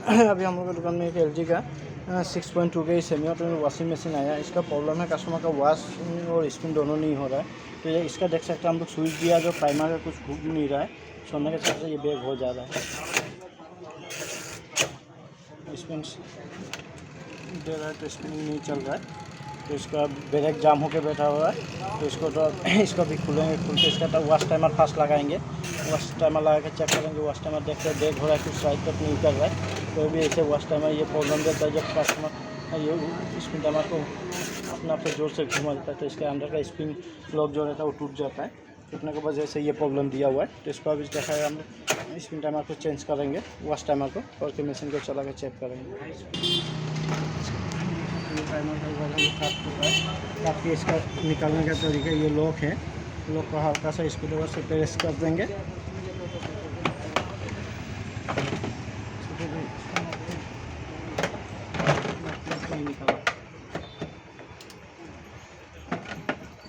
अभी हम लोग के दुकान में एक LG का 6.2 के सेमी ऑटोमेटिक वॉशिंग मशीन आया। इसका प्रॉब्लम है कस्टमर का वॉश और स्पिन दोनों नहीं हो रहा है। तो ये इसका देख सकते हैं हम लोग स्विच दिया जो प्राइमर का कुछ घूम नहीं रहा है, सोने के साथ से ये बैग हो जा रहा है। स्पिन दे रहा है तो स्पिनिंग नहीं चल रहा है, तो इसका ब्रेक जाम होकर बैठा हुआ है। तो इसको भी खुलेंगे, खुल के इसका तो वॉश टाइमर फास्ट लगाएंगे, वॉश टाइमर लगा के चेक करेंगे। वॉश टाइमर देखते हैं बैग हो रहा है, कुछ साइड तक नहीं कर रहा है। कोई भी ऐसे वॉश टाइमर ये प्रॉब्लम देता है जब कस्टमर ये स्पिन टाइमर को अपने आप से जोर से घुमा देता है, तो इसके अंदर का स्पिन लॉक जो रहता है वो टूट जाता है। टूटने की वजह से ये प्रॉब्लम दिया हुआ है। तो इसको अभी देखा है हम स्पिन टाइमर को चेंज करेंगे, वॉश टाइमर को, और फिर मशीन को चला के चेक करेंगे। टाइमर का काट चुका है, काट के इसका निकालने का तरीका ये लॉक है। लॉक को हल्का सा स्क्रू ड्राइवर से प्रेस कर देंगे। नहीं निकाला।